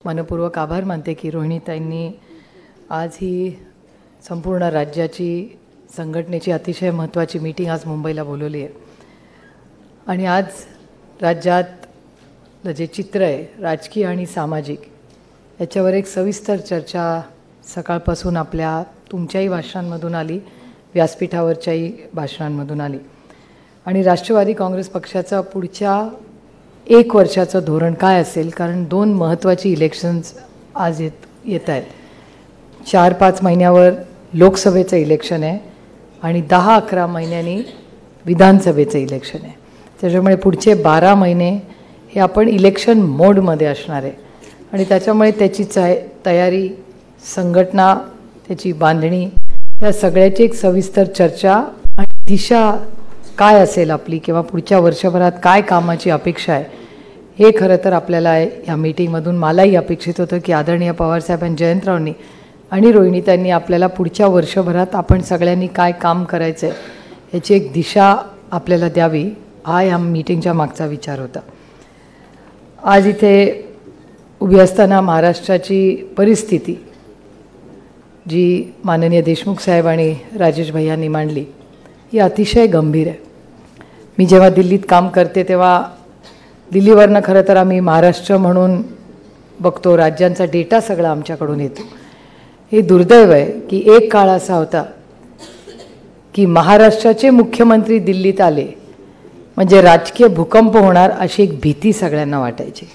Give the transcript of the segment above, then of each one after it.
मनपूर्वक आभार मानते की रोहिणीताईंनी आज ही संपूर्ण राज्याची संघटनेची अतिशय महत्त्वाची मीटिंग आज मुंबईला बोलवली आहे. आणि आज राज्यात जे चित्र आहे राजकीय आणि सामाजिक याच्यावर एक सविस्तर चर्चा सकाळपासून आपल्या तुमच्याही भाषणांमधून आली, व्यासपीठावरच्याही भाषणांमधून आली. आणि राष्ट्रवादी काँग्रेस पक्षाचं पुढच्या 1 वर्षाचं धोरण काय असेल, कारण 2 महत्त्वाची इलेक्शन्स आज येत आहेत. 4-5 महिन्यावर लोकसभेचं इलेक्शन आहे आणि 10-11 महिन्यांनी विधानसभेचं इलेक्शन आहे. त्याच्यामुळे पुढचे 12 महिने हे आपण इलेक्शन मोडमध्ये असणार आहे. आणि त्याच्यामुळे त्याची तयारी, संघटना, त्याची बांधणी या सगळ्याची एक सविस्तर चर्चा आणि दिशा काय असेल आपली किंवा पुढच्या वर्षभरात काय कामाची अपेक्षा आहे हे खरं तर आपल्याला या मीटिंगमधून मलाही अपेक्षित होतं की आदरणीय पवारसाहेब आणि जयंतरावांनी आणि रोहिणीताईंनी आपल्याला पुढच्या वर्षभरात आपण सगळ्यांनी काय काम करायचं आहे याची एक दिशा आपल्याला द्यावी, हा या मीटिंगच्या मागचा विचार होता. आज इथे उभी असताना महाराष्ट्राची परिस्थिती जी माननीय देशमुख साहेब आणि राजेश भैयांनी मांडली ही अतिशय गंभीर आहे. मी जेव्हा दिल्लीत काम करते तेव्हा दिल्लीवरनं खरं तर आम्ही महाराष्ट्र म्हणून बघतो, राज्यांचा डेटा सगळा आमच्याकडून येतो. हे दुर्दैव आहे की एक काळ असा होता की महाराष्ट्राचे मुख्यमंत्री दिल्लीत आले म्हणजे राजकीय भूकंप होणार अशी एक भीती सगळ्यांना वाटायची.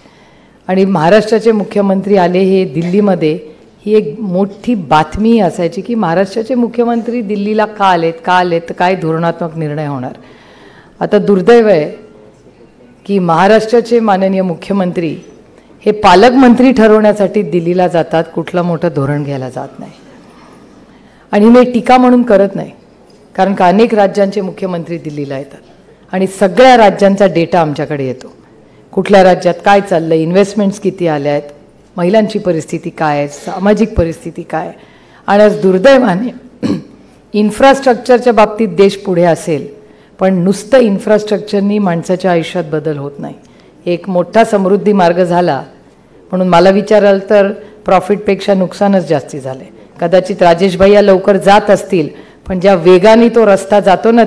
आणि महाराष्ट्राचे मुख्यमंत्री आले हे दिल्लीमध्ये ही एक मोठी बातमी असायची की महाराष्ट्राचे मुख्यमंत्री दिल्लीला का आलेत, तर काय धोरणात्मक निर्णय होणार. आता दुर्दैव आहे की महाराष्ट्राचे माननीय मुख्यमंत्री हे पालकमंत्री ठरवण्यासाठी दिल्लीला जातात, कुठलं मोठं धोरण घ्यायला जात नाही. आणि मी टीका म्हणून करत नाही, कारण का अनेक राज्यांचे मुख्यमंत्री दिल्लीला येतात आणि सगळ्या राज्यांचा डेटा आमच्याकडे येतो. कुठल्या राज्यात काय चाललं, इन्व्हेस्टमेंट्स किती आल्या आहेत, महिलांची परिस्थिती काय आहे, सामाजिक परिस्थिती काय आहे. आणि आज दुर्दैवाने इन्फ्रास्ट्रक्चरच्या बाबतीत देश पुढे असेल पण नुसतं इन्फ्रास्ट्रक्चरनी माणसाच्या आयुष्यात बदल होत नाही. एक मोठा समृद्धी मार्ग झाला म्हणून मला विचाराल तर प्रॉफिटपेक्षा नुकसानच जास्ती झाले. कदाचित राजेश भैया लवकर जात असतील पण ज्या वेगाने तो रस्ता जातो ना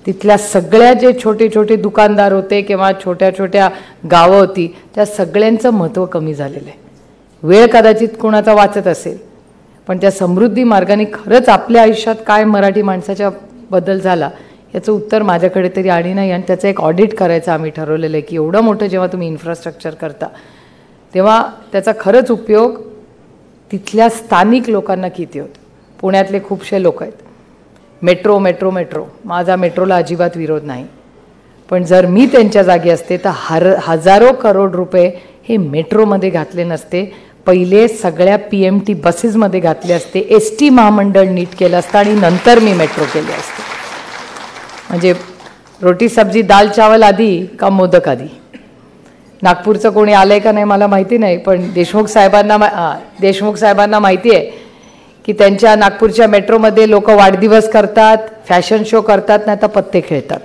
तिथल्या सगळ्या जे छोटे छोटे दुकानदार होते किंवा छोट्या छोट्या गावं होती त्या सगळ्यांचं महत्त्व कमी झालेलं आहे. वेळ कदाचित कोणाचा वाचत असेल पण त्या समृद्धी मार्गाने खरंच आपल्या आयुष्यात काय मराठी माणसाच्या बदल झाला याचं उत्तर माझ्याकडे तरी आणि नाही. आणि त्याचं एक ऑडिट करायचं आम्ही ठरवलेलं आहे की एवढं मोठं जेव्हा तुम्ही इन्फ्रास्ट्रक्चर करता तेव्हा त्याचा खरंच उपयोग तिथल्या स्थानिक लोकांना किती होतो. पुण्यातले खूपसे लोक आहेत, मेट्रो मेट्रो मेट्रो माझा मेट्रोला अजिबात विरोध नाही, पण जर मी त्यांच्या जागी असते तर हजारो करोड रुपये हे मेट्रोमध्ये घातले नसते, पहिले सगळ्या PMT बसेसमध्ये घातले असते, ST महामंडळ नीट केलं असतं आणि नंतर मी मेट्रो केले असते. म्हणजे रोटी सब्जी दाल चावल आधी का मोदक आधी. नागपूरचं कोणी आलंय का नाही मला माहिती नाही, पण देशमुख साहेबांना माहिती आहे की त्यांच्या नागपूरच्या मेट्रोमध्ये लोक वाढदिवस करतात, फॅशन शो करतात, नाही तर पत्ते खेळतात.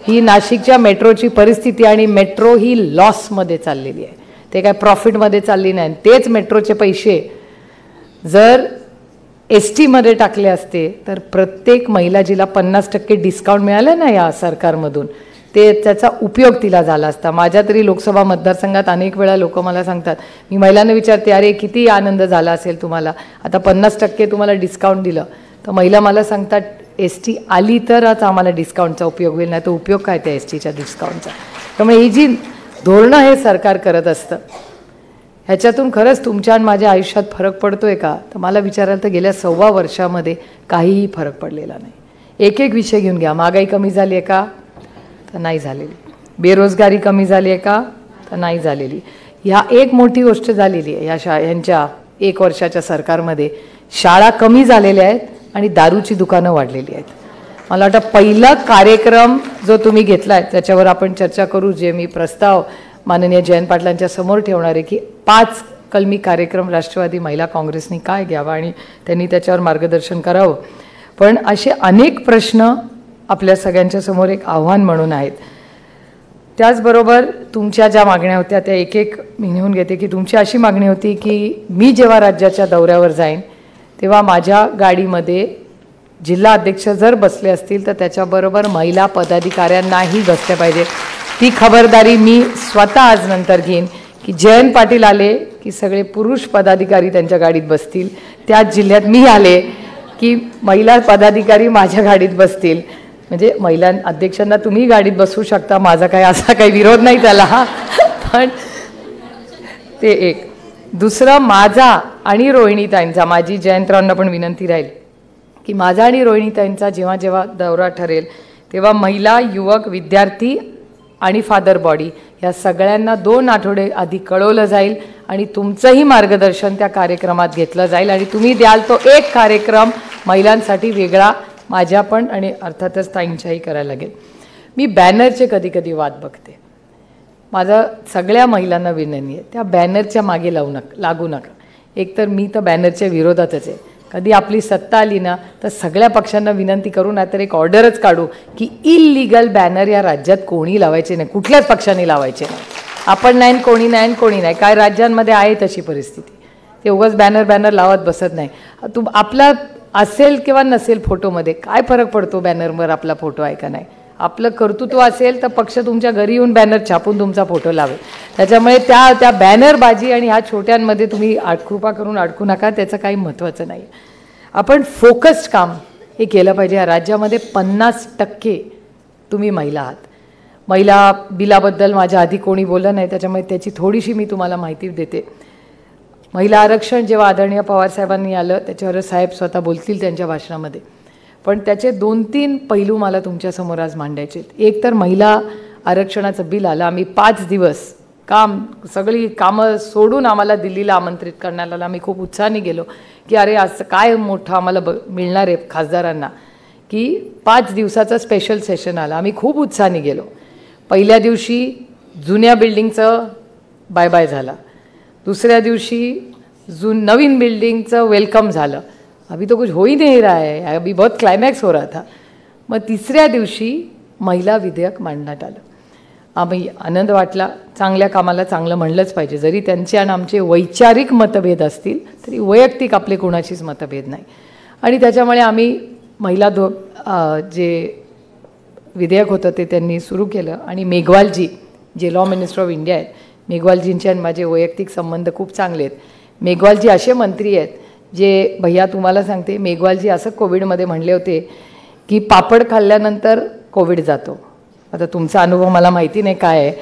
ही नाशिकच्या मेट्रोची परिस्थिती. आणि मेट्रो ही लॉसमध्ये चाललेली आहे, ते काय प्रॉफिटमध्ये चालली नाही. तेच मेट्रोचे पैसे जर ST मध्ये टाकले असते तर प्रत्येक महिला जिला 50% डिस्काउंट मिळालं ना या सरकारमधून त्याचा उपयोग तिला झाला असता. माझ्या तरी लोकसभा मतदारसंघात अनेक वेळा लोक मला सांगतात, मी महिलांना विचारते अरे किती आनंद झाला असेल तुम्हाला, आता 50% तुम्हाला डिस्काउंट दिलं, तर महिला मला सांगतात ST आली तरच आम्हाला डिस्काउंटचा उपयोग होईल, नाही तर उपयोग काय त्या STच्या डिस्काउंटचा. त्यामुळे ही जी धोरणं हे सरकार करत असतं ह्याच्यातून खरंच तुमच्या आणि माझ्या आयुष्यात फरक पडतोय का, तर मला विचारायला तर गेल्या 1.25 वर्षामध्ये काहीही फरक पडलेला नाही. एक एक विषय घेऊन घ्या. महागाई कमी झाली आहे का, तर नाही झालेली. बेरोजगारी कमी झाली आहे का, तर नाही झालेली. ह्या एक मोठी गोष्ट झालेली आहे यांच्या 1 वर्षाच्या सरकारमध्ये. शाळा कमी झालेल्या आहेत आणि दारूची दुकानं वाढलेली आहेत. मला वाटतं पहिला कार्यक्रम जो तुम्ही घेतला आहे त्याच्यावर आपण चर्चा करू, जे मी प्रस्ताव माननीय जयंत पाटलांच्या समोर ठेवणार आहे की 5 कलमी कार्यक्रम राष्ट्रवादी महिला काँग्रेसनी काय घ्यावा आणि त्यांनी त्याच्यावर मार्गदर्शन करावं. पण असे अनेक प्रश्न आपल्या सगळ्यांच्या समोर एक आव्हान म्हणून आहेत. त्याचबरोबर तुमच्या ज्या मागण्या होत्या त्या एक एक मी लिहून घेते की तुमची अशी मागणी होती की मी जेव्हा राज्याच्या दौऱ्यावर जाईन तेव्हा माझ्या गाडीमध्ये जिल्हा अध्यक्ष जर बसले असतील तर त्याच्याबरोबर महिला पदाधिकाऱ्यांनाही बसले पाहिजे. ती खबरदारी मी स्वतः आज नंतर घेईन की जयंत पाटील आले की सगळे पुरुष पदाधिकारी त्यांच्या गाडीत बसतील. त्याच जिल्ह्यात मी आले की महिला पदाधिकारी माझ्या गाडीत बसतील. म्हणजे महिला अध्यक्षांना तुम्ही गाडीत बसवू शकता, माझा काही असा काही विरोध नाही त्याला. पण ते एक. दुसरं, माझा आणि रोहिणीताईंचा, माझी जयंतरावांना पण विनंती राहील की माझा आणि रोहिणीताईंचा जेव्हा जेव्हा दौरा ठरेल तेव्हा महिला, युवक, विद्यार्थी आणि फादर बॉडी या सगळ्यांना 2 आठवडे आधी कळवलं जाईल आणि तुमचंही मार्गदर्शन त्या कार्यक्रमात घेतलं जाईल आणि तुम्ही द्याल तो एक कार्यक्रम महिलांसाठी वेगळा माझ्या पण आणि अर्थातच ताईंच्याही करायला लागेल. मी बॅनरचे कधी कधी वाद बघते. माझं सगळ्या महिलांना विनंती आहे, त्या बॅनरच्या मागे लागू नका. एकतर मी तर बॅनरच्या विरोधातच आहे. कधी आपली सत्ता आली ना तर सगळ्या पक्षांना विनंती करू, नाहीतर एक ऑर्डरच काढू की इल्लीगल बॅनर या राज्यात कोणी लावायचे नाही, कुठल्याच पक्षाने लावायचे नाही. आपण नाही, कोणी नाही, कोणी नाही. काय राज्यांमध्ये आहे तशी परिस्थिती. ते उगाच बॅनर लावत बसत नाही. आपला असेल किंवा नसेल फोटोमध्ये काय फरक पडतो, बॅनरवर आपला फोटो आहे का नाही. आपलं कर्तृत्व असेल तर पक्ष तुमच्या घरी येऊन बॅनर छापून तुमचा फोटो लावेल. त्याच्यामुळे त्या बॅनरबाजी आणि ह्या छोट्यांमध्ये तुम्ही कृपा करून अडकू नका, त्याचं काही महत्त्वाचं नाही. आपण फोकस्ड काम हे केलं पाहिजे. या राज्यामध्ये 50% तुम्ही महिला आहात. महिला बिलाबद्दल माझ्या आधी कोणी बोललं नाही, त्याच्यामुळे त्याची थोडीशी मी तुम्हाला माहिती देते. महिला आरक्षण जेव्हा आदरणीय पवारसाहेबांनी आलं त्याच्यावर साहेब स्वतः बोलतील त्यांच्या भाषणामध्ये, पण त्याचे 2-3 पैलू मला तुमच्यासमोर आज मांडायचे. एक तर महिला आरक्षणाचं बिल आलं. आम्ही 5 दिवस सगळी कामं सोडून आम्हाला दिल्लीला आमंत्रित करण्यात आलं. आम्ही खूप उत्साहाने गेलो की अरे आज काय मोठं आम्हाला मिळणार आहे खासदारांना, की 5 दिवसाचं स्पेशल सेशन आलं. आम्ही खूप उत्साहाने गेलो. पहिल्या दिवशी जुन्या बिल्डिंगचं बाय बाय झालं. दुसऱ्या दिवशी नवीन बिल्डिंगचं वेलकम झालं. अभी तो कुछ हो ही नहीं रहा है, अभी बहुत क्लायमॅक्स हो रहा था. मग तिसऱ्या दिवशी महिला विधेयक मांडण्यात आलं. आम्ही आनंद वाटला. चांगल्या कामाला चांगलं म्हणलंच पाहिजे. जरी त्यांचे आणि आमचे वैचारिक मतभेद असतील तरी वैयक्तिक आपले कोणाचीच मतभेद नाही. आणि त्याच्यामुळे आम्ही महिला जे विधेयक होतं ते त्यांनी सुरू केलं. आणि मेघवालजी जे लॉ मिनिस्टर ऑफ इंडिया आहेत, मेघवालजींचे आणि माझे वैयक्तिक संबंध खूप चांगले आहेत. मेघवालजी असे मंत्री आहेत जे, भैया तुम्हाला सांगते, मेघवालजी असं कोविडमध्ये म्हणले होते की पापड खाल्ल्यानंतर कोविड जातो. आता तुमचा अनुभव मला माहिती नाही काय आहे,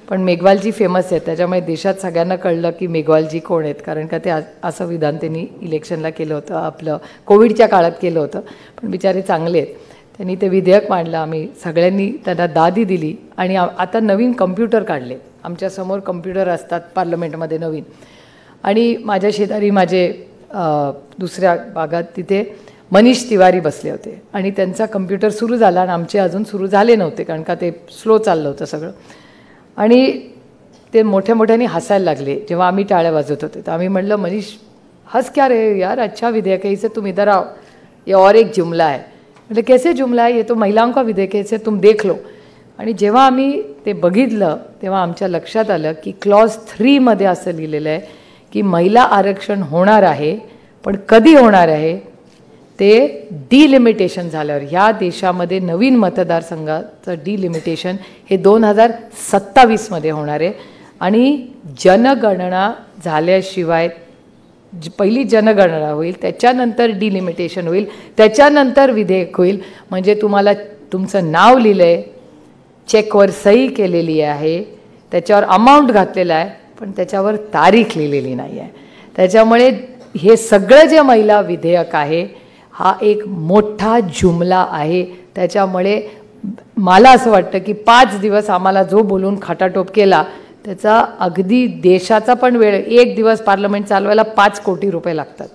पण मेघवालजी फेमस आहेत. त्याच्यामुळे देशात सगळ्यांना कळलं की मेघवालजी कोण आहेत, कारण का ते असं विधान त्यांनी इलेक्शनला केलं होतं, आपलं कोविडच्या काळात केलं होतं. पण बिचारे चांगले आहेत. त्यांनी ते विधेयक मांडलं. आम्ही सगळ्यांनी त्यांना दादी दिली. आणि आता नवीन कम्प्युटर काढले. आमच्यासमोर कम्प्युटर असतात पार्लमेंटमध्ये नवीन. आणि माझ्या शेजारी माझे दुसऱ्या भागात तिथे मनीष तिवारी बसले होते आणि त्यांचा कम्प्युटर सुरू झाला आणि आमचे अजून सुरू झाले नव्हते, कारण का ते स्लो चाललं होतं सगळं. आणि ते मोठ्या मोठ्याने हसायला लागले जेव्हा आम्ही टाळ्या वाजवत होते. तर आम्ही म्हटलं, मनीष हंस क्या रहे यार, अच्छा विधेयक है, इसे तुम इधर आओ, ये और एक जुमला है. म्हणजे कैसे जुमला है, ये तो महिलाओं का विधेयक है, इसे तुम देख लो. आणि जेव्हा आम्ही ते बघितलं तेव्हा आमच्या लक्षात आलं की क्लॉज 3 मध्ये असं लिहिलेलं आहे की महिला आरक्षण होणार आहे, पण कधी होणार आहे ते डिलिमिटेशन झाल्यावर. ह्या देशामध्ये नवीन मतदारसंघाचं डिलिमिटेशन हे 2027 मध्ये होणार आहे. आणि जनगणना झाल्याशिवाय पहिली जनगणना होईल, त्याच्यानंतर डिलिमिटेशन होईल, त्याच्यानंतर विधेयक होईल. म्हणजे तुम्हाला तुमचं नाव लिहिलं आहे, चेकवर सही केलेली आहे, त्याच्यावर अमाऊंट घातलेला आहे, पण त्याच्यावर तारीख लिहिलेली नाही आहे. त्याच्यामुळे हे सगळं जे महिला विधेयक आहे हा एक मोठा जुमला आहे. त्याच्यामुळे मला असं वाटतं की 5 दिवस आम्हाला जो बोलून खटाटोप केला त्याचा अगदी देशाचा पण वेळ. 1 दिवस पार्लमेंट चालवायला 5 कोटी रुपये लागतात.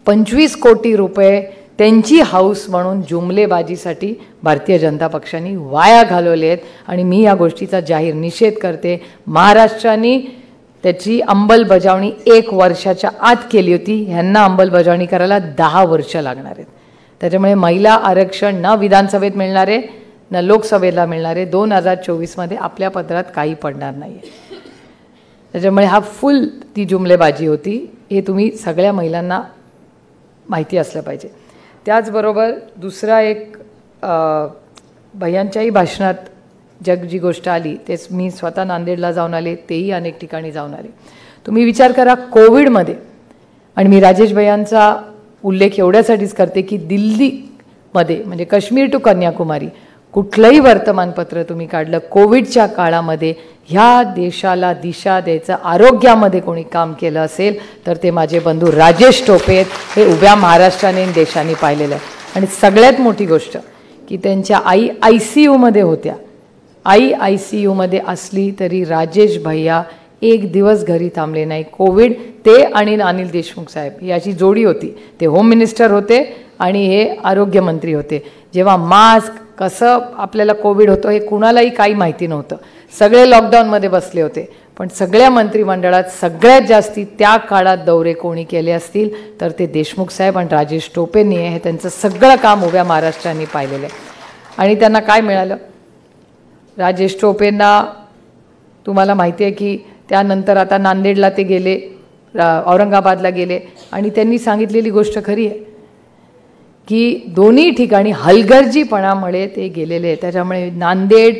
25 कोटी रुपये त्यांची हाऊस म्हणून जुमलेबाजीसाठी भारतीय जनता पक्षाने वाया घालवले आहेत. आणि मी या गोष्टीचा जाहीर निषेध करते. महाराष्ट्राने त्याची अंमलबजावणी 1 वर्षाच्या आत केली होती. ह्यांना अंमलबजावणी करायला 10 वर्ष लागणार आहेत. त्याच्यामुळे महिला आरक्षण ना विधानसभेत मिळणार आहे ना लोकसभेला मिळणार आहे. 2024मध्ये आपल्या पदरात काही पडणार नाही आहे. त्याच्यामुळे हा फुल ती जुमलेबाजी होती, हे तुम्ही सगळ्या महिलांना माहिती असलं पाहिजे. त्याचबरोबर दुसरा एक भैयांच्याही भाषणात जी गोष्ट आली तेच मी स्वतः नांदेडला जाऊन आले, तेही अनेक ठिकाणी जाऊन आले. तुम्ही विचार करा कोविडमध्ये, आणि मी राजेश भैयांचा उल्लेख एवढ्यासाठीच करते की दिल्लीमध्ये म्हणजे काश्मीर टू कन्याकुमारी कुठलंही वर्तमानपत्र तुम्ही काढलं, कोविडच्या काळामध्ये ह्या देशाला दिशा द्यायचं आरोग्यामध्ये कोणी काम केलं असेल तर ते माझे बंधू राजेश टोपे आहेत. हे उभ्या महाराष्ट्राने देशाने पाहिलेलं आहे. आणि सगळ्यात मोठी गोष्ट की त्यांच्या आई ICUमध्ये होत्या. आई ICUमध्ये असली तरी राजेश भैया एक दिवस घरी थांबले नाही. कोविड ते आणि अनिल देशमुख साहेब याची जोडी होती. ते होम मिनिस्टर होते आणि हे आरोग्यमंत्री होते. जेव्हा मास्क कसं आपल्याला कोविड होतं हे कुणालाही काही माहिती नव्हतं. सगळे लॉकडाऊनमध्ये बसले होते. पण सगळ्या मंत्रिमंडळात सगळ्यात जास्ती त्या काळात दौरे कोणी केले असतील तर ते देशमुख साहेब आणि राजेश टोपेंनी हे त्यांचं सगळं काम उभ्या महाराष्ट्राने पाहिलेलं आहे. आणि त्यांना काय मिळालं? राजेश टोपेंना तुम्हाला माहिती आहे की त्यानंतर आता नांदेडला ते गेले, औरंगाबादला गेले आणि त्यांनी सांगितलेली गोष्ट खरी आहे की दोन्ही ठिकाणी हलगर्जीपणामुळे ते गेलेले आहेत. त्याच्यामुळे नांदेड,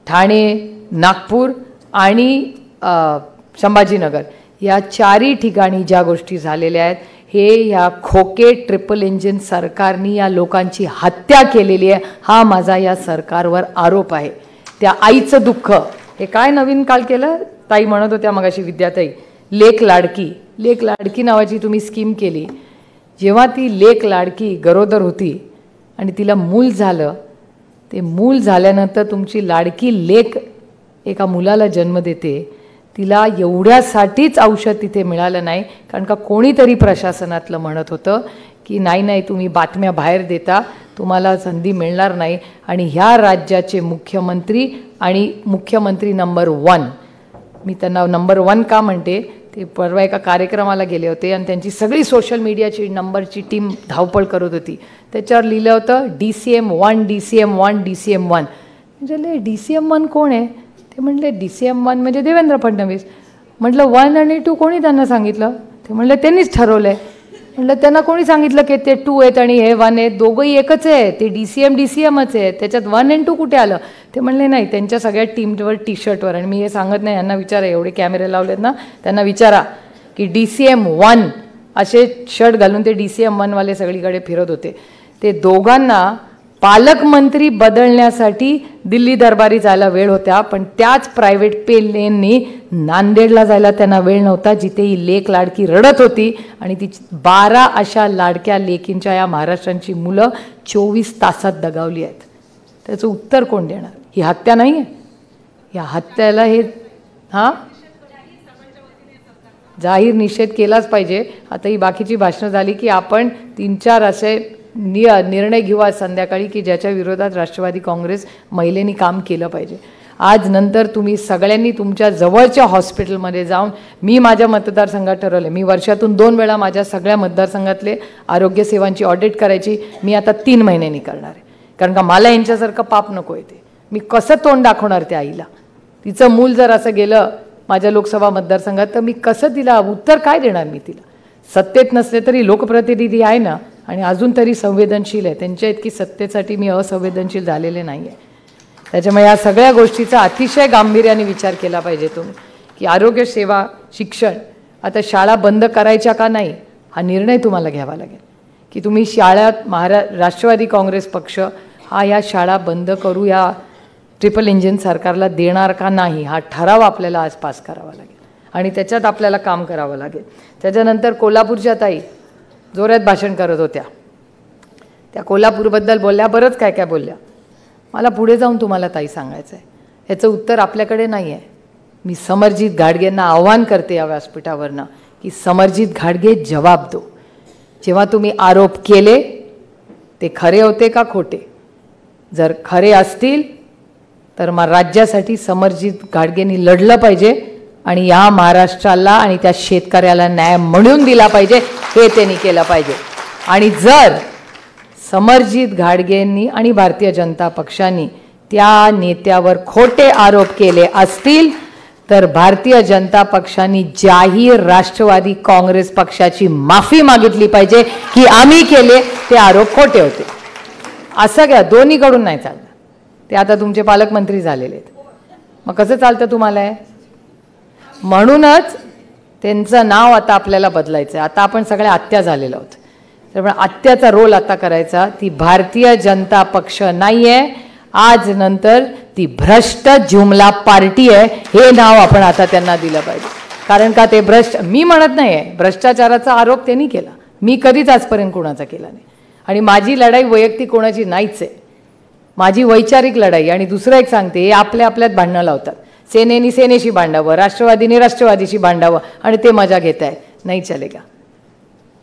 ठाणे, नागपूर आणि संभाजीनगर या चारही ठिकाणी ज्या गोष्टी झालेल्या आहेत हे या खोके ट्रिपल इंजिन सरकारने या लोकांची हत्या केलेली आहे. हा माझा या सरकारवर आरोप आहे. त्या आईचं दुःख हे काय नवीन काल केलं, ताई म्हणत होत्या मगाशी विद्याताई, लेक लाडकी नावाची तुम्ही स्कीम केली. जेव्हा ती लेक लाडकी गरोदर होती आणि तिला मूल झालं, ते मूल झाल्यानंतर तुमची लाडकी लेक एका मुलाला जन्म देते, तिला एवढ्यासाठीच औषध तिथे मिळालं नाही. कारण का कोणीतरी प्रशासनातलं म्हणत होतं की नाही तुम्ही बातम्या बाहेर देता, तुम्हाला संधी मिळणार नाही. आणि ह्या राज्याचे मुख्यमंत्री आणि मुख्यमंत्री नंबर 1, मी त्यांना नंबर 1 का म्हणते, ते परवा एका कार्यक्रमाला गेले होते आणि त्यांची सगळी सोशल मीडियाची नंबरची टीम धावपळ करत होती. त्याच्यावर लिहिलं होतं DCM 1 DCM 1 DCM 1. म्हणजे DCM 1 कोण आहे? ते म्हटले DCM 1 म्हणजे देवेंद्र फडणवीस. म्हटलं 1 आणि 2 कोणी त्यांना सांगितलं? ते म्हटलं त्यांनीच ठरवलं आहे. म्हटलं त्यांना कोणी सांगितलं की ते 2 आहेत आणि हे 1 आहेत? दोघंही एकच आहे, ते DCMच आहे, त्याच्यात 1 आणि 2 कुठे आलं? ते म्हणले नाही, त्यांच्या सगळ्या टीमवर टी-शर्टवर. आणि मी हे सांगत नाही, यांना विचारा, एवढे कॅमेरे लावलेत ना, त्यांना विचारा की DCM 1 असे शर्ट घालून ते DCM 1 वाले सगळीकडे फिरत होते. ते दोघांना पालकमंत्री बदलण्यासाठी दिल्ली दरबारी जायला वेळ होत्या, पण त्याच प्रायव्हेट प्लेननी नांदेडला जायला त्यांना वेळ नव्हता, जिथे ही लेक लाडकी रडत होती. आणि ती 12 अशा लाडक्या लेकींच्या या महाराष्ट्रांची मुलं 24 तासात दगावली आहेत. त्याचं उत्तर कोण देणार? ही हत्या नाही आहे? या हत्याला हे जाहीर निषेध केलाच पाहिजे. आता ही बाकीची भाषणं झाली की आपण 3-4 असे निर्णय घेऊ आज संध्याकाळी की ज्याच्या विरोधात राष्ट्रवादी काँग्रेस महिलेनी काम केलं पाहिजे. आज नंतर तुम्ही सगळ्यांनी तुमच्या जवळच्या हॉस्पिटलमध्ये जाऊन, मी माझ्या मतदारसंघात ठरवले, मी वर्षातून 2 वेळा माझ्या सगळ्या मतदारसंघातले आरोग्य सेवांची ऑडिट करायची. मी आता 3 महिन्यांनी करणार आहे. कारण का मला यांच्यासारखं पाप नको येते. मी कसं तोंड दाखवणार त्या आईला? तिचं मूल जर असं गेलं माझ्या लोकसभा मतदारसंघात तर मी कसं तिला उत्तर काय देणार? मी तिला सत्तेत नसले तरी लोकप्रतिनिधी आहे ना, आणि अजून तरी संवेदनशील आहे. त्यांच्या इतकी सत्तेसाठी मी असंवेदनशील झालेले नाही आहे. त्याच्यामुळे या सगळ्या गोष्टीचा अतिशय गांभीर्याने विचार केला पाहिजे तुम्ही की आरोग्य सेवा, शिक्षण, आता शाळा बंद करायच्या का नाही हा निर्णय तुम्हाला घ्यावा लागेल. की तुम्ही शाळात राष्ट्रवादी काँग्रेस पक्ष हा या शाळा बंद करू या ट्रिपल इंजिन सरकारला देणार का नाही, हा ठराव आपल्याला आज पास करावा लागेल आणि त्याच्यात आपल्याला काम करावं लागेल. त्याच्यानंतर कोल्हापूरच्या ताई जोरात भाषण करत होत्या. त्या कोल्हापूरबद्दल बोलल्या, बरंच काय काय बोलल्या. मला पुढे जाऊन तुम्हाला ताई सांगायचं आहे, याचं उत्तर आपल्याकडे नाही आहे. मी समरजित घाटगेंना आव्हान करते या व्यासपीठावरनं की समरजित घाटगे जवाब दो. जेव्हा तुम्ही आरोप केले ते खरे होते का खोटे? जर खरे असतील तर मग राज्यासाठी समरजित घाटगेंनी लढलं पाहिजे आणि या महाराष्ट्राला आणि त्या शेतकऱ्याला न्याय मिळवून दिला पाहिजे, हे त्यांनी केलं पाहिजे. आणि जर समरजित घाटगेंनी आणि भारतीय जनता पक्षाने त्या नेत्यावर खोटे आरोप केले असतील तर भारतीय जनता पक्षाने जाहीर राष्ट्रवादी काँग्रेस पक्षाची माफी मागितली पाहिजे की आम्ही केले ते आरोप खोटे होते. असं घ्या, दोन्हीकडून नाही चाललं. ते आता तुमचे पालकमंत्री झालेले आहेत, मग कसं चालतं तुम्हाला हे? म्हणूनच त्यांचं नाव आता आपल्याला बदलायचं आहे. आता आपण सगळे आत्या झालेलो आहोत, त्यामुळे आत्याचा रोल आता करायचा. ती भारतीय जनता पक्ष नाही आहे, आज नंतर ती भ्रष्ट जुमला पार्टी आहे हे नाव आपण आता त्यांना दिलं पाहिजे. कारण का ते भ्रष्ट, मी म्हणत नाही आहे, भ्रष्टाचाराचा आरोप त्यांनी केला, मी कधीच आजपर्यंत कोणाचा केला नाही. आणि माझी लढाई वैयक्तिक कोणाची नाहीच आहे, माझी वैचारिक लढाई. आणि दुसरं एक सांगते, हे आपल्या आपल्यात भांडणं लावतात. सेनेनी सेनेशी भांडावं, राष्ट्रवादीने राष्ट्रवादीशी भांडावं आणि ते मजा घेत आहे. नाही चलेगा.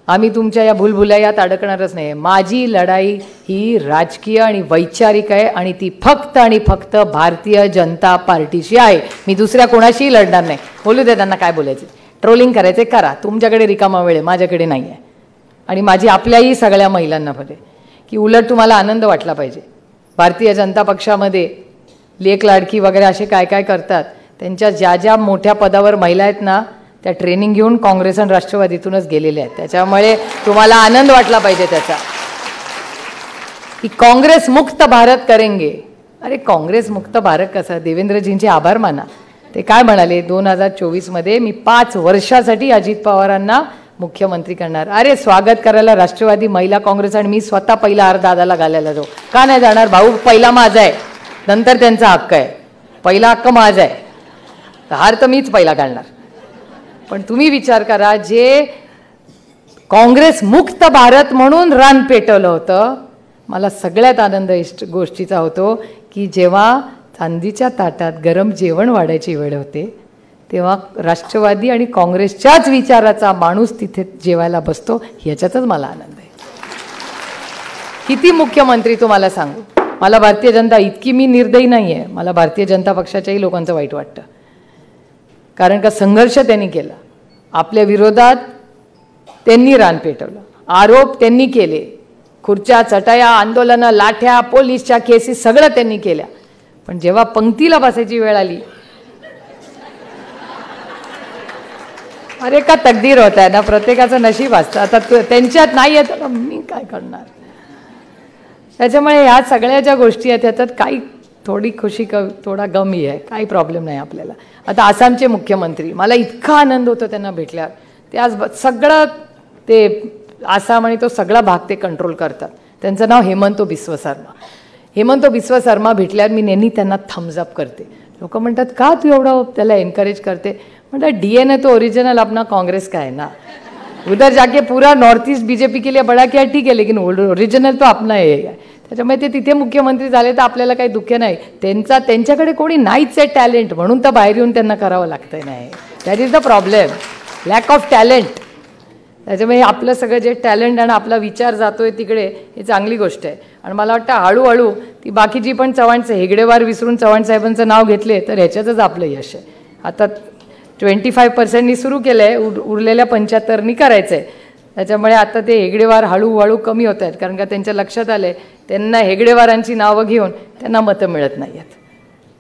आम्ही तुमच्या या भुलभुलैयात अडकणारच नाही. माझी लढाई ही राजकीय आणि वैचारिक आहे आणि ती फक्त आणि फक्त भारतीय जनता पार्टीशी आहे. मी दुसऱ्या कोणाशीही लढणार नाही. बोलू दे त्यांना काय बोलायचे, ट्रोलिंग करायचे करा, तुमच्याकडे रिकामा वेळ आहे, माझ्याकडे नाही आहे. आणि माझी आपल्याही सगळ्या महिलांना भले की उलट तुम्हाला आनंद वाटला पाहिजे. भारतीय जनता पक्षामध्ये लेक लाडकी वगैरे असे काय काय करतात, त्यांच्या ज्या ज्या मोठ्या पदावर महिला आहेत ना, त्या ट्रेनिंग घेऊन काँग्रेस आणि राष्ट्रवादीतूनच गेलेल्या आहेत. त्याच्यामुळे तुम्हाला आनंद वाटला पाहिजे त्याचा की काँग्रेस मुक्त भारत करेंगे. अरे काँग्रेस मुक्त भारत कसं? देवेंद्रजींचे आभार माना. ते काय म्हणाले 2024 मध्ये, मी 5 वर्षासाठी अजित पवारांना मुख्यमंत्री करणार. अरे स्वागत करायला राष्ट्रवादी, महिला काँग्रेस आणि मी स्वतः पहिला हार दादाला घालायला जाऊ का नाही जाणार? भाऊ पहिला माझा आहे, नंतर त्यांचा हक्क आहे. पहिला हक्क माझा आहे, हार तर मीच पहिला घालणार. पण तुम्ही विचार करा, जे काँग्रेस मुक्त भारत म्हणून रान पेटवलं होतं, मला सगळ्यात आनंद गोष्टीचा होतो की जेव्हा चांदीच्या ताटात गरम जेवण वाढायची वेळ होते तेव्हा राष्ट्रवादी आणि काँग्रेसच्याच विचाराचा माणूस तिथे जेवायला बसतो, ह्याच्यातच मला आनंद आहे. किती मुख्यमंत्री तुम्हाला सांगू, मला भारतीय जनता इतकी मी निर्दयी नाही आहे, मला भारतीय जनता पक्षाच्याही लोकांचं वाईट वाटतं. कारण का संघर्ष त्यांनी केला, आपल्या विरोधात त्यांनी रान पेटवलं, आरोप त्यांनी केले, खुर्च्या चटाया, आंदोलनं, लाठ्या, पोलीसच्या केसेस सगळं त्यांनी केल्या. पण जेव्हा पंक्तीला बसायची वेळ आली, अरे का तकदीर होत आहे ना, प्रत्येकाचं नशीब असतं. आता त्यांच्यात नाही आहे तर मी काय करणार? त्याच्यामुळे ह्या सगळ्या ज्या गोष्टी आहेत त्याच्यात काही थोडी खुशी थोडा गमही आहे, काही प्रॉब्लेम नाही आपल्याला. आता आसामचे मुख्यमंत्री, मला इतका आनंद होतो त्यांना भेटल्यावर. ते आज सगळं ते आसाम आणि तो सगळा भाग ते कंट्रोल करतात. त्यांचं नाव हेमंतो बिस्व शर्मा. हेमंतो बिस्व शर्मा भेटल्यावर मी नेहमी त्यांना थम्स अप करते. लोक म्हणतात का तू एवढं त्याला एनकरेज करते? मतलब डीएनए तो ओरिजिनल अपना कांग्रेस का है ना, उधर जाके पूरा नॉर्थ ईस्ट बीजेपी के लिए बड़ा किया ठीक है, लेकिन ओरिजिनल तो अपना हे आहे. त्याच्यामुळे ते तिथे मुख्यमंत्री झाले तर आपल्याला काही दुःख नाही. त्यांच्याकडे कोणी नाहीच आहे टॅलेंट, म्हणून तर बाहेर येऊन त्यांना करावं लागतंय. नाही, that is the problem, lack of talent. त्याच्यामुळे आपलं सगळं जे टॅलेंट आणि आपला विचार जातोय तिकडे, हे चांगली गोष्ट आहे. आणि मला वाटतं हळूहळू ती बाकीची पण चव्हाणचं हेगडेवार विसरून चव्हाण साहेबांचं नाव घेतले तर ह्याच्यातच आपलं यश आहे. आता 25% सुरू केलं आहे, उरलेल्या 75% करायचं आहे. त्याच्यामुळे आता ते हेगडेवार हळूहळू कमी होत आहेत, कारण का त्यांच्या लक्षात आलं आहे त्यांना हेगडेवारांची नावं घेऊन त्यांना मतं मिळत नाही आहेत.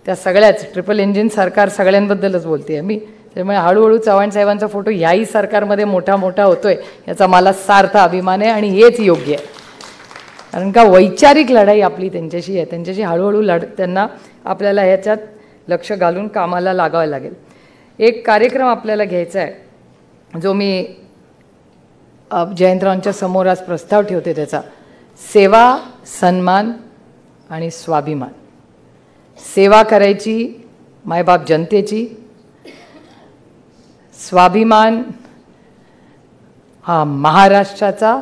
त्या सगळ्याच ट्रिपल इंजिन सरकार सगळ्यांबद्दलच बोलते आहे मी. त्यामुळे हळूहळू चव्हाण साहेबांचा फोटो याही सरकारमध्ये मोठा मोठा होतोय, याचा मला सार्थ अभिमान आहे आणि हेच योग्य आहे. कारण का वैचारिक लढाई आपली त्यांच्याशी आहे, त्यांच्याशी हळूहळू त्यांना आपल्याला ह्याच्यात लक्ष घालून कामाला लागावं लागेल. एक कार्यक्रम आपल्याला घ्यायचा आहे जो मी जयंतरावांच्या समोर आज प्रस्ताव ठेवते, त्याचा सेवा, सन्मान आणि स्वाभिमान. सेवा करायची मायबाप जनतेची, स्वाभिमान हा महाराष्ट्राचा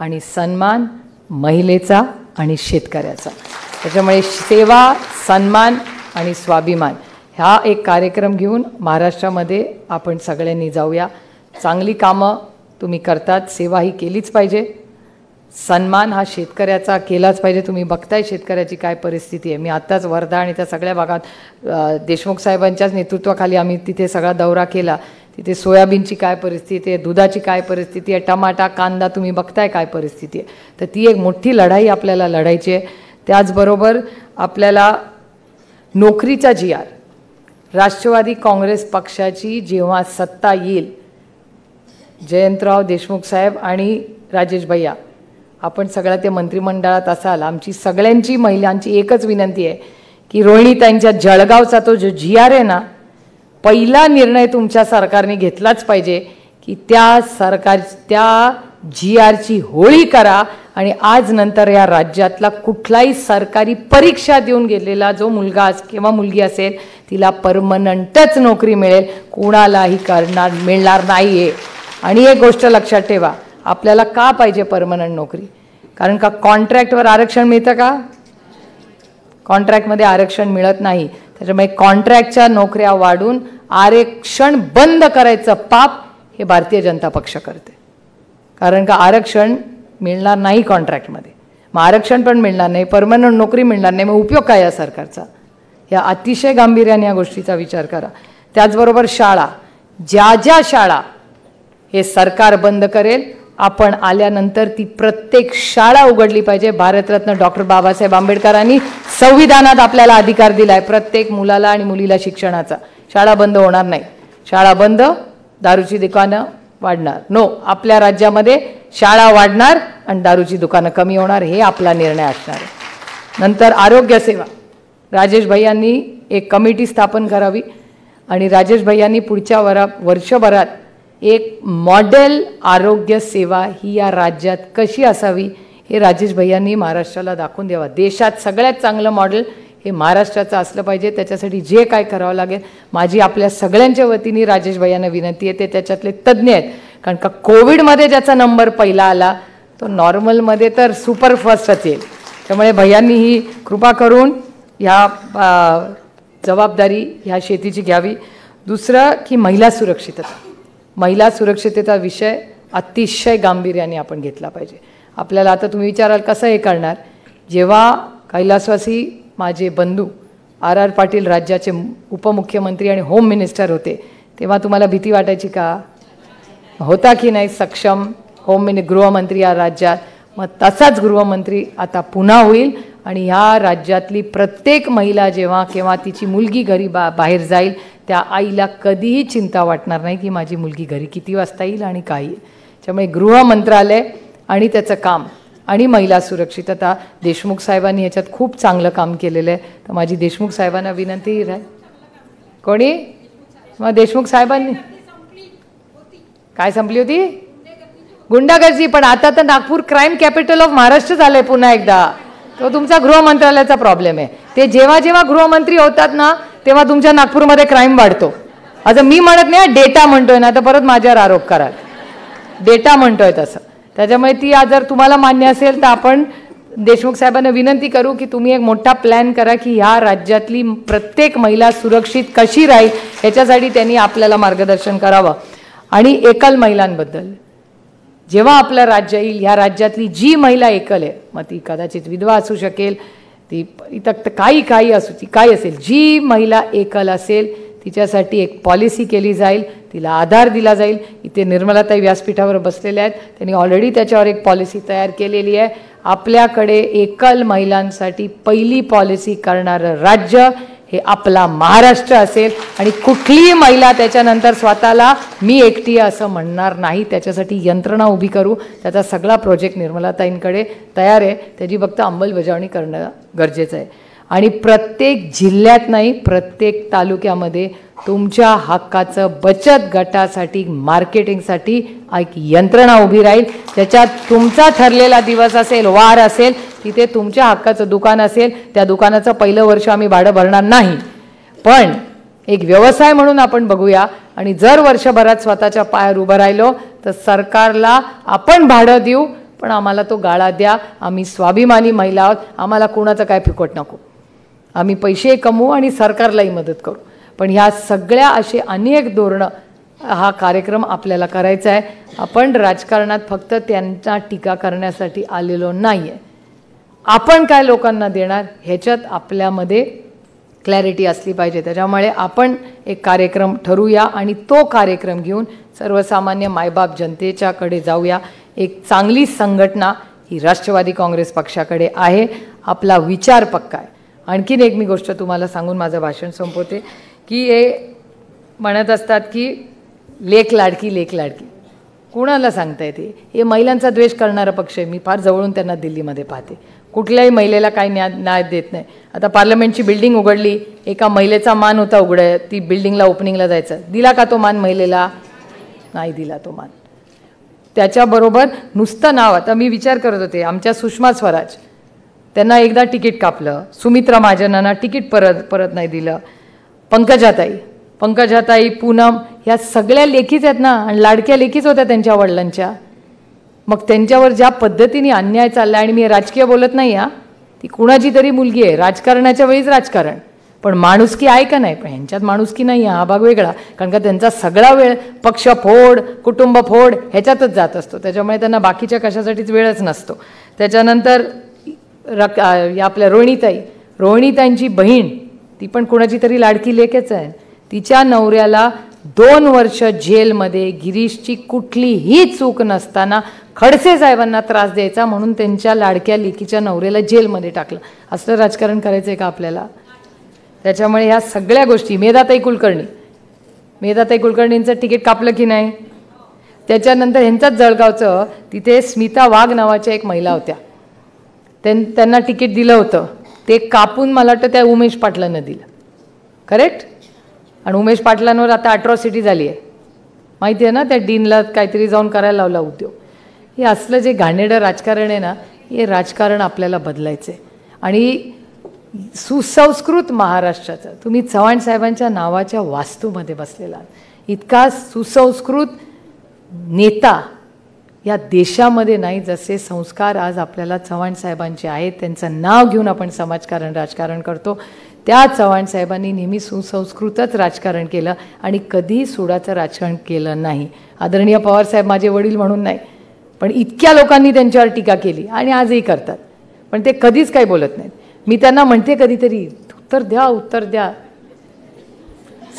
आणि सन्मान महिलेचा आणि शेतकऱ्याचा. त्याच्यामुळे सेवा, सन्मान आणि स्वाभिमान हा एक कार्यक्रम घेऊन महाराष्ट्रामध्ये आपण सगळ्यांनी जाऊया. चांगली कामं तुम्ही करतात, सेवा ही केलीच पाहिजे, सन्मान हा शेतकऱ्याचा केलाच पाहिजे. तुम्ही बघताय शेतकऱ्याची काय परिस्थिती आहे. मी आत्ताच वर्धा आणि त्या सगळ्या भागात देशमुख साहेबांच्याच नेतृत्वाखाली आम्ही तिथे सगळा दौरा केला. तिथे सोयाबीनची काय परिस्थिती आहे, दुधाची काय परिस्थिती आहे, टमाटा कांदा तुम्ही बघताय काय परिस्थिती आहे. तर ती एक मोठी लढाई आपल्याला लढायची आहे. त्याचबरोबर आपल्याला नोकरीचा GR, राष्ट्रवादी काँग्रेस पक्षाची जेव्हा सत्ता येईल, जयंतराव देशमुख साहेब आणि राजेश भैया आपण सगळ्या ते मंत्रिमंडळात असाल, आमची सगळ्यांची महिलांची एकच विनंती आहे की रोहिणीताईंच्या जळगावचा तो जो GR आहे ना, पहिला निर्णय तुमच्या सरकारने घेतलाच पाहिजे की त्या GRची होळी करा आणि आज नंतर या राज्यातला कुठलाही सरकारी परीक्षा देऊन गेलेला जो मुलगा किंवा मुलगी असेल तिला परमनंटच नोकरी मिळेल, कोणालाही मिळणार नाही आहे. आणि एक गोष्ट लक्षात ठेवा, आपल्याला का पाहिजे परमनंट नोकरी? कारण का कॉन्ट्रॅक्टवर आरक्षण मिळतं का? कॉन्ट्रॅक्टमध्ये आरक्षण मिळत नाही. त्याच्यामुळे कॉन्ट्रॅक्टच्या नोकऱ्या वाढून आरक्षण बंद करायचं पाप हे भारतीय जनता पक्ष करते. कारण का आरक्षण मिळणार नाही कॉन्ट्रॅक्टमध्ये, मग आरक्षण पण मिळणार नाही, परमनंट नोकरी मिळणार नाही, मग उपयोग काय या सरकारचा? या अतिशय गांभीर्याने या गोष्टीचा विचार करा. त्याचबरोबर शाळा, ज्या शाळा हे सरकार बंद करेल, आपण आल्यानंतर ती प्रत्येक शाळा उघडली पाहिजे. भारतरत्न डॉक्टर बाबासाहेब आंबेडकरांनी संविधानात आपल्याला अधिकार दिलाय प्रत्येक मुलाला आणि मुलीला शिक्षणाचा. शाळा बंद होणार नाही. शाळा बंद, दारूची दुकानं वाढणार. नो, आपल्या राज्यामध्ये शाळा वाढणार आणि दारूची दुकानं कमी होणार, हे आपला निर्णय असणार आहे. नंतर आरोग्य सेवा, राजेश भैयांनी एक कमिटी स्थापन करावी आणि राजेश भैयांनी पुढच्या वर्षभरात एक मॉडेल आरोग्य सेवा ही या राज्यात कशी असावी हे राजेश भैयांनी महाराष्ट्राला दाखवून द्यावा. देशात सगळ्यात चांगलं मॉडेल हे महाराष्ट्राचं असलं पाहिजे. त्याच्यासाठी जे काय करावं लागेल, माझी आपल्या सगळ्यांच्या वतीने राजेश भैयांना विनंती आहे, ते त्याच्यातले तज्ज्ञ आहेत. कारण का कोविडमध्ये ज्याचा नंबर पहिला आला तो नॉर्मलमध्ये तर सुपरफास्टच येईल. त्यामुळे भैयांनी ही कृपा करून ह्या जबाबदारी ह्या शेतीची घ्यावी. दुसरं की महिला सुरक्षिततेचा विषय अतिशय गांभीर्याने आपण घेतला पाहिजे. आपल्याला आता तुम्ही विचाराल कसं हे करणार? जेव्हा कैलासवासी माझे बंधू RR पाटील राज्याचे उपमुख्यमंत्री आणि होम मिनिस्टर होते, तेव्हा तुम्हाला भीती वाटायची का? होता की नाही सक्षम गृहमंत्री या राज्यात? मग तसाच गृहमंत्री आता पुन्हा होईल आणि ह्या राज्यातली प्रत्येक महिला जेव्हा केव्हा तिची मुलगी घरी बाहेर जाईल, त्या आईला कधीही चिंता वाटणार नाही की माझी मुलगी घरी किती वाजता येईल आणि काय येईल. त्यामुळे गृह मंत्रालय आणि त्याचं काम आणि महिला सुरक्षितता, देशमुख साहेबांनी ह्याच्यात खूप चांगलं काम केलेलं आहे. तर माझी देशमुख साहेबांना विनंती आहे. कोणी? मग देशमुख साहेबांनी काय संपली होती? गुंडागर्दी. पण आता तर Nagpur crime capital of Maharashtra झालंय पुन्हा एकदा. तो तुमचा गृह मंत्रालयाचा प्रॉब्लेम आहे. ते जेव्हा जेव्हा गृहमंत्री होतात ना तेव्हा तुमच्या नागपूरमध्ये क्राईम वाढतो. आता मी म्हणत नाही, डेटा म्हणतोय ना, तर परत माझ्यावर आरोप कराल. डेटा म्हणतोय तसं. त्याच्यामुळे ती जर तुम्हाला मान्य असेल तर आपण देशमुख साहेबांना विनंती करू की तुम्ही एक मोठा प्लॅन करा की ह्या राज्यातली प्रत्येक महिला सुरक्षित कशी राहील ह्याच्यासाठी त्यांनी आपल्याला मार्गदर्शन करावं. आणि एकल महिलांबद्दल जेव्हा आपलं राज्य येईल, ह्या राज्यातली जी महिला एकल आहे, मग ती कदाचित विधवा असू शकेल, ती इतर काही असू, ती काय असेल, जी महिला एकल असेल तिच्यासाठी एक पॉलिसी केली जाईल, तिला आधार दिला जाईल. इथे निर्मलाताई व्यासपीठावर बसलेल्या आहेत, त्यांनी ऑलरेडी त्याच्यावर एक पॉलिसी तयार केलेली आहे. आपल्याकडे एकल महिलांसाठी पहिली पॉलिसी करणारं राज्य हे आपला महाराष्ट्र असेल आणि कुठलीही महिला त्याच्यानंतर स्वतःला मी एकटी असं म्हणणार नाही. त्याच्यासाठी यंत्रणा उभी करू. त्याचा सगळा प्रोजेक्ट निर्मलाताईंकडे तयार आहे, त्याची फक्त अंमलबजावणी करणं गरजेचं आहे. आणि प्रत्येक जिल्ह्यात नाही, प्रत्येक तालुक्यामध्ये तुमच्या हक्काचं बचत गटासाठी मार्केटिंगसाठी एक यंत्रणा उभी राहील. त्याच्यात तुमचा ठरलेला दिवस असेल, वार असेल, तिथे तुमच्या हक्काचं दुकान असेल. त्या दुकानाचं पहिलं वर्ष आम्ही भाडं भरणार नाही, पण एक व्यवसाय म्हणून आपण बघूया. आणि जर वर्षभरात स्वतःच्या पायावर उभं राहिलो तर सरकारला आपण भाडं देऊ, पण आम्हाला तो गाळा द्या. आम्ही स्वाभिमानी महिला आहोत, आम्हाला कोणाचं काय फिकट नको. आम्ही पैसे कमवू आणि सरकारलाही मदत करू. पण ह्या सगळ्या असे अनेक धोरणं हा कार्यक्रम आपल्याला करायचा आहे. आपण राजकारणात फक्त त्यांचा टीका करण्यासाठी आलेलो नाही आहे. आपण काय लोकांना देणार ह्याच्यात आपल्यामध्ये क्लॅरिटी असली पाहिजे. त्याच्यामुळे आपण एक कार्यक्रम ठरवूया आणि तो कार्यक्रम घेऊन सर्वसामान्य मायबाप जनतेच्याकडे जाऊया. एक चांगली संघटना ही राष्ट्रवादी काँग्रेस पक्षाकडे आहे. आपला विचार पक्का आहे. आणखीन एक मी गोष्ट तुम्हाला सांगून माझं भाषण संपवते की हे म्हणत असतात की लेक लाडकी लेक लाडकी. कुणाला सांगता येते? हे महिलांचा द्वेष करणारा पक्ष आहे. मी फार जवळून त्यांना दिल्लीमध्ये पाहते. कुठल्याही महिलेला काही न्याय देत नाही. आता पार्लमेंटची बिल्डिंग उघडली, एका महिलेचा मान होता उघडं, ती बिल्डिंगला ओपनिंगला जायचं, दिला का तो मान महिलेला? नाही दिला तो मान. त्याच्याबरोबर नुसतं नाव. आता मी विचार करत होते, आमच्या सुषमा स्वराज त्यांना एकदा तिकीट कापलं, सुमित्रा महाजनांना तिकीट परत नाही दिलं, पंकजाताई पूनम ह्या सगळ्या लेखीच आहेत ना, आणि लाडक्या लेखीच होत्या त्यांच्या वडिलांच्या. मग त्यांच्यावर ज्या पद्धतीने अन्याय चालला, आणि मी राजकीय बोलत नाही हा, ती कुणाची तरी मुलगी आहे, राजकारणाच्या वेळीच राजकारण, पण माणुसकी आहे का नाही? पण ह्यांच्यात माणुसकी नाही, हा भाग वेगळा. कारण का त्यांचा सगळा वेळ पक्ष फोड कुटुंब फोड ह्याच्यातच जात असतो. त्याच्यामुळे त्यांना बाकीच्या कशासाठीच वेळच नसतो. त्याच्यानंतर आपल्या रोहिणीताईंची बहीण, ती पण कुणाची तरी लाडकी लेकच आहे. तिच्या नवऱ्याला 2 वर्ष जेलमध्ये गिरीशची कुठलीही चूक नसताना खडसे साहेबांना त्रास द्यायचा म्हणून त्यांच्या लाडक्या लेकीच्या नवऱ्याला जेलमध्ये टाकलं. असलं राजकारण करायचं आहे का आपल्याला? त्याच्यामुळे ह्या सगळ्या गोष्टी. मेधाताई कुलकर्णींचं तिकीट कापलं की नाही? त्याच्यानंतर ह्यांचाच जळगावचं, तिथे स्मिता वाघ नावाच्या एक महिला होत्या, त्यांना तिकीट दिलं होतं, ते कापून मला वाटतं त्या उमेश पाटलांना दिलं. करेक्ट? आणि उमेश पाटलांवर आता अट्रॉसिटी झाली आहे, माहिती आहे ना, त्या डीनला काहीतरी जाऊन करायला लावला उद्योग. हे असलं जे घाणेरडं राजकारण आहे ना, हे राजकारण आपल्याला बदलायचं आहे. आणि सुसंस्कृत महाराष्ट्राचं, तुम्ही चव्हाण साहेबांच्या नावाच्या वास्तूमध्ये बसलेला इतका सुसंस्कृत नेता या देशामध्ये नाही. जसे संस्कार आज आपल्याला चव्हाण साहेबांचे आहेत, त्यांचं नाव घेऊन आपण समाजकारण राजकारण करतो, त्या चव्हाण साहेबांनी नेहमी सुसंस्कृतच राजकारण केलं आणि कधीही सुडाचं राजकारण केलं नाही. आदरणीय पवारसाहेब माझे वडील म्हणून नाही, पण इतक्या लोकांनी त्यांच्यावर टीका केली आणि आजही करतात, पण ते कधीच काही बोलत नाहीत. मी त्यांना म्हणते कधीतरी, उत्तर द्या.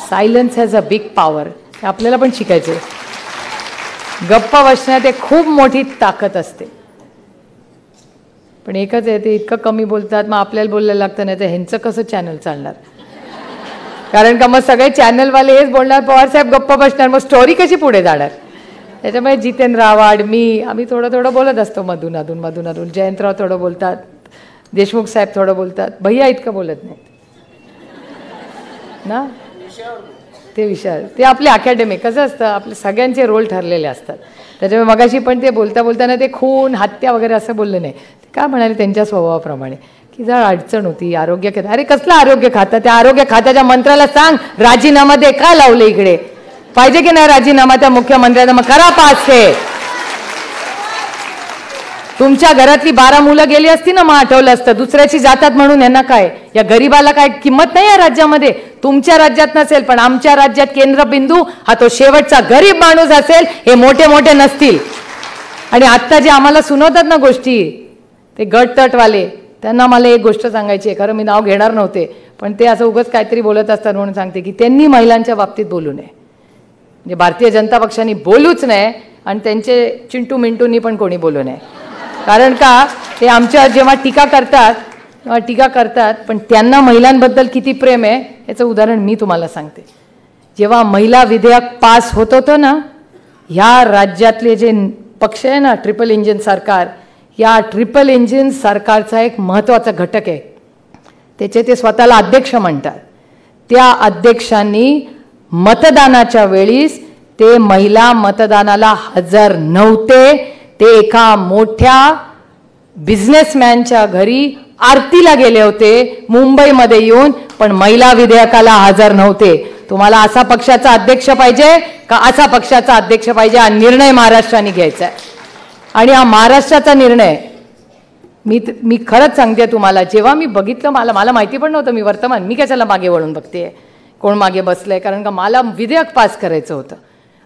Silence has a big power. आपल्याला पण शिकायचं आहे. गप्पा बसण्यात एक खूप मोठी ताकद असते. पण एकच आहे, ते इतकं कमी बोलतात, मग आपल्याला बोलायला लागतं, नाही तर ह्यांचं कसं चॅनल चालणार? कारण का मग सगळे चॅनलवाले हेच बोलणार, पवारसाहेब गप्पा बसणार, मग स्टोरी कशी पुढे जाणार? त्याच्यामुळे जितेंद्र आव्हाड, आम्ही थोडं बोलत असतो मधून अधून. जयंतराव थोडं बोलतात, देशमुख साहेब थोडं बोलतात, भैया इतकं बोलत नाहीत ना. ते विषय ते आपले अकॅडमिक कसं असतं, आपले सगळ्यांचे रोल ठरलेले असतात. त्याच्यामुळे मगाशी पण ते बोलताना ते खून हत्या वगैरे असं बोलले नाही. ते काय म्हणाले त्यांच्या स्वभावाप्रमाणे की जर अडचण होती आरोग्य खात्यात, अरे कसलं आरोग्य खातं? त्या आरोग्य खात्याच्या मंत्र्याला सांग राजीनामा दे. काय लावलं इकडे? पाहिजे की नाही राजीनामा त्या मुख्यमंत्र्यांना? मग करा पास. ते तुमच्या घरातली 12 मुलं गेली असती ना, मग आठवलं असतं. दुसऱ्याची जातात म्हणून यांना काय? या गरीबाला काय किंमत नाही या राज्यामध्ये? तुमच्या राज्यात नसेल, पण आमच्या राज्यात केंद्रबिंदू हा तो शेवटचा गरीब माणूस असेल. हे मोठे नसतील. आणि आत्ता जे आम्हाला सुनवतात ना गोष्टी, ते गटतटवाले, त्यांना मला एक गोष्ट सांगायची आहे. खरं मी नाव घेणार नव्हते, पण ते असं उगाच काहीतरी बोलत असतात म्हणून सांगते की त्यांनी महिलांच्या बाबतीत बोलू नये. म्हणजे भारतीय जनता पक्षाने बोलूच नाही, आणि त्यांचे चिंटू मिंटूंनी पण कोणी बोलू नये. कारण का ते आमच्या जेव्हा टीका करतात, पण त्यांना महिलांबद्दल किती प्रेम आहे याचं उदाहरण मी तुम्हाला सांगते. जेव्हा महिला विधेयक पास होत होतं ना, ह्या राज्यातले जे पक्ष आहे ना, ट्रिपल इंजिन सरकार, या ट्रिपल इंजिन सरकारचा एक महत्त्वाचा घटक आहे, त्याचे ते स्वतःला अध्यक्ष म्हणतात. त्या अध्यक्षांनी मतदानाच्या वेळीस ते महिला मतदानाला हजर नव्हते. ते एका मोठ्या बिझनेसमॅनच्या घरी आरतीला गेले होते मुंबईमध्ये येऊन, पण महिला विधेयकाला हजर नव्हते. तुम्हाला असा पक्षाचा अध्यक्ष पाहिजे का असा पक्षाचा अध्यक्ष पाहिजे? हा निर्णय महाराष्ट्राने घ्यायचा आहे. आणि हा महाराष्ट्राचा निर्णय मी खरंच सांगते तुम्हाला, जेव्हा मी बघितलं, मला माहिती पण नव्हतं, मी कशाला मागे वळून बघते कोण मागे बसलंय, कारण का मला विधेयक पास करायचं होतं.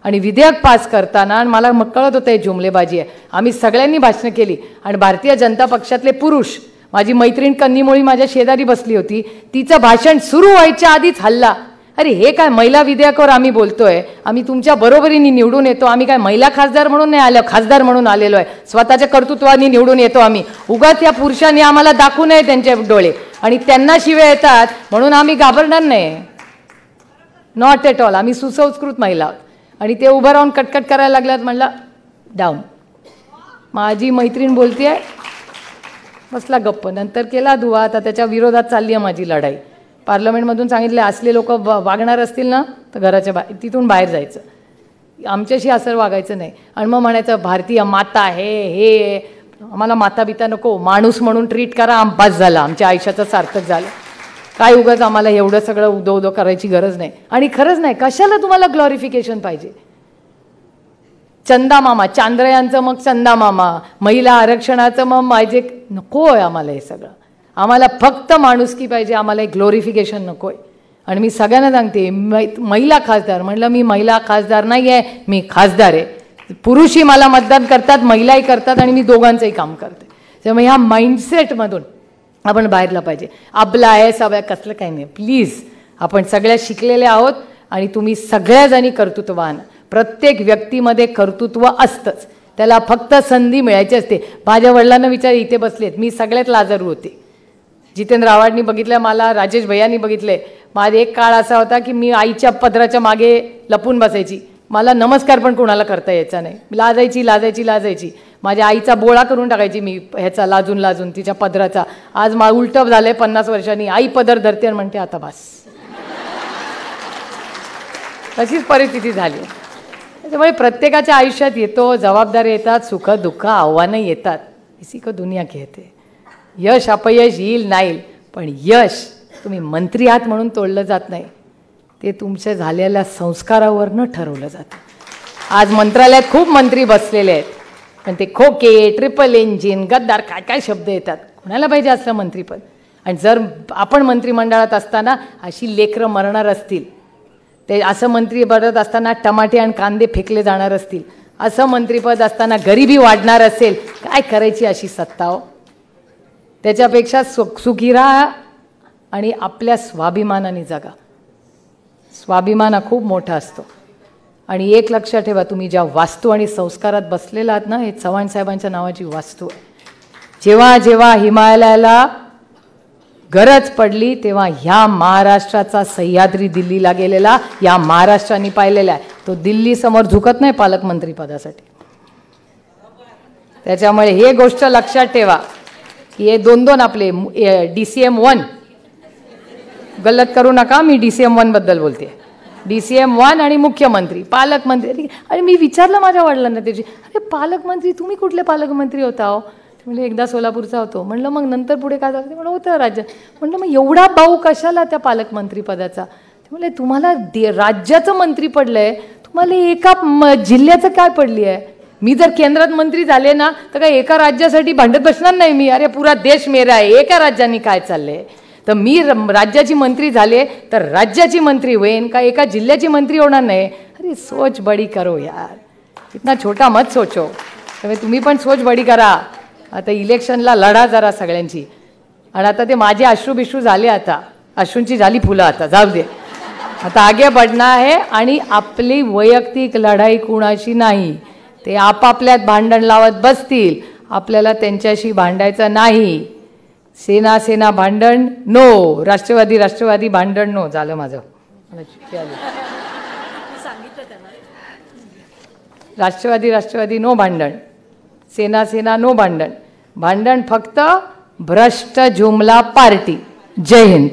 आणि विधेयक पास करताना मला कळत होतं हे जुमलेबाजी आहे. आम्ही सगळ्यांनी भाषणं केली, आणि भारतीय जनता पक्षातले पुरुष माझी मैत्रीण कन्नीमोळी माझ्या शेजारी बसली होती, तिचं भाषण सुरू व्हायच्या आधीच हल्ला. अरे हे काय महिला विधेयकावर आम्ही बोलतोय, आम्ही तुमच्या बरोबरीने निवडून येतो, आम्ही काय महिला खासदार म्हणून नाही आलो, खासदार म्हणून आलेलो आहे, स्वतःच्या कर्तृत्वाने निवडून येतो आम्ही. उगाच या पुरुषांनी आम्हाला दाखवू नये त्यांचे डोळे आणि त्यांना शिवे येतात म्हणून आम्ही घाबरणार नाही. Not at all. आम्ही सुसंस्कृत महिला आहोत. आणि ते उभं राहून कटकट करायला लागल्यात. म्हणलं डाऊन. माझी मैत्रीण बोलतेय, बसला गप्प. नंतर केला दुवा. आता त्याच्या विरोधात चालली आहे माझी लढाई. पार्लमेंटमधून सांगितले असले लोक वागणार असतील ना तर घराच्या तिथून बाहेर जायचं, आमच्याशी असं वागायचं नाही. आणि मग म्हणायचं भारतीय माता आहे, हे आम्हाला माता बिता नको, माणूस म्हणून ट्रीट करा, बस झालं, आमच्या आयुष्याचं सार्थक झालं. काय उगाच आम्हाला एवढं सगळं उदो उदो करायची गरज नाही. आणि खरंच नाही, कशाला तुम्हाला ग्लोरिफिकेशन पाहिजे. चंदा मामा, चांद्रयानचं मग चंदा मामा, महिला आरक्षणाचं मग माझे नको आहे आम्हाला हे सगळं. आम्हाला फक्त माणुसकी पाहिजे, आम्हाला एक ग्लोरिफिकेशन नको आहे. आणि मी सगळ्यांना सांगते, महिला खासदार म्हणलं, मी महिला खासदार नाही आहे, मी खासदार आहे. पुरुषही मला मतदान करतात, महिलाही करतात आणि मी दोघांचंही काम करते. त्यामुळे ह्या माइंडसेटमधून आपण बाहेरला पाहिजे. आपलं आहे सगळ्या कसलं काही नाही. प्लीज, आपण सगळ्या शिकलेले आहोत आणि तुम्ही सगळ्याजणी कर्तृत्ववान. प्रत्येक व्यक्तीमध्ये कर्तृत्व असतंच, त्याला फक्त संधी मिळायची असते. माझ्या वडिलांना विचार, इथे बसलेत, मी सगळ्यात लाजारू होते. जितेंद्र आव्हाडनी बघितलं मला, राजेश भैयांनी बघितले. माझा एक काळ असा होता की मी आईच्या पदराच्या मागे लपून बसायची. मला नमस्कार पण कोणाला करता यायचा नाही. लाजायची. माझ्या आईचा बोळा करून टाकायची मी ह्याचा, लाजून तिच्या पदराचा. आज उलटं झालंय 50 वर्षांनी. आई पदर धरते आणि म्हणते आता बस. तशीच परिस्थिती झाली. त्यामुळे प्रत्येकाच्या आयुष्यात येतो, जबाबदारी येतात, सुख दुःख आव्हानं येतात. इसी को दुनिया कहते. यश अपयश येईल नाही, पण यश तुम्ही मंत्री आहात म्हणून तोडलं जात नाही, ते तुमच्या झालेल्या संस्कारावरनं ठरवलं जातं. आज मंत्रालयात खूप मंत्री बसलेले आहेत, पण ते खोके, ट्रिपल इंजिन, गद्दार, काय काय शब्द येतात. कोणाला पाहिजे असलं मंत्रीपद. आणि जर आपण मंत्रिमंडळात असताना अशी लेकरं मरणार असतील, ते असं मंत्रीपद असताना टमाटे आणि कांदे फेकले जाणार असतील, असं मंत्रीपद असताना गरिबी वाढणार असेल, काय करायची अशी सत्ता हो. त्याच्यापेक्षा सुखी राहा आणि आपल्या स्वाभिमानाने जगा. स्वाभिमान हा खूप मोठा असतो. आणि एक लक्षात ठेवा, तुम्ही ज्या वास्तू आणि संस्कारात बसलेला आहात ना, हे चव्हाण साहेबांच्या नावाची वास्तू आहे. जेव्हा जेव्हा हिमालयाला गरज पडली तेव्हा ह्या महाराष्ट्राचा सह्याद्री दिल्लीला गेलेला, या महाराष्ट्राने पाहिलेला आहे. तो दिल्ली समोर झुकत नाही पालकमंत्री पदासाठी. त्याच्यामुळे हे गोष्ट लक्षात ठेवा की हे दोन आपले DCM 1 गलत करू नका. मी DCM 1 बद्दल बोलते. DCM 1 आणि मुख्यमंत्री, पालकमंत्री. आणि मी विचारलं माझ्या वडिलांना त्याची, अरे पालकमंत्री तुम्ही कुठले पालकमंत्री होता हो? म्हणजे एकदा सोलापूरचा होतो. म्हणलं मग नंतर पुढे काय झालं? म्हणलं होतं राज्य. म्हणलं मग एवढा भाऊ कशाला त्या पालकमंत्री पदाचा? म्हणले तुम्हाला राज्याचं मंत्री पडलंय, तुम्हाला एका जिल्ह्याचं काय पडली आहे? मी जर केंद्रात मंत्री झाले ना तर काय एका राज्यासाठी भांडत बसणार नाही मी. अरे पुरा देश मेरा आहे, एका राज्याने काय चाललंय? तर मी राज्याची मंत्री झाले तर राज्याची मंत्री होईन का एका जिल्ह्याची मंत्री होणार नाही? अरे सोच बडी करो यार, इतना छोटा मत सोचो. त्यामुळे तुम्ही पण सोच बडी करा. आता इलेक्शनला लढा जरा सगळ्यांची. आणि आता ते माझे अश्रू झाले, आता अश्रूंची झाली फुलं, आता जाऊ दे. आता आगे बढ़ना आहे. आणि आपली वैयक्तिक लढाई कुणाशी नाही. ते आपापल्यात भांडण लावत बसतील, आपल्याला त्यांच्याशी भांडायचं नाही. सेना भांडण नो, राष्ट्रवादी भांडण नो. झालं माझं. राष्ट्रवादी नो भांडण, सेना नो भांडण. भांडण फक्त भ्रष्ट जुमला पार्टी. जय हिंद.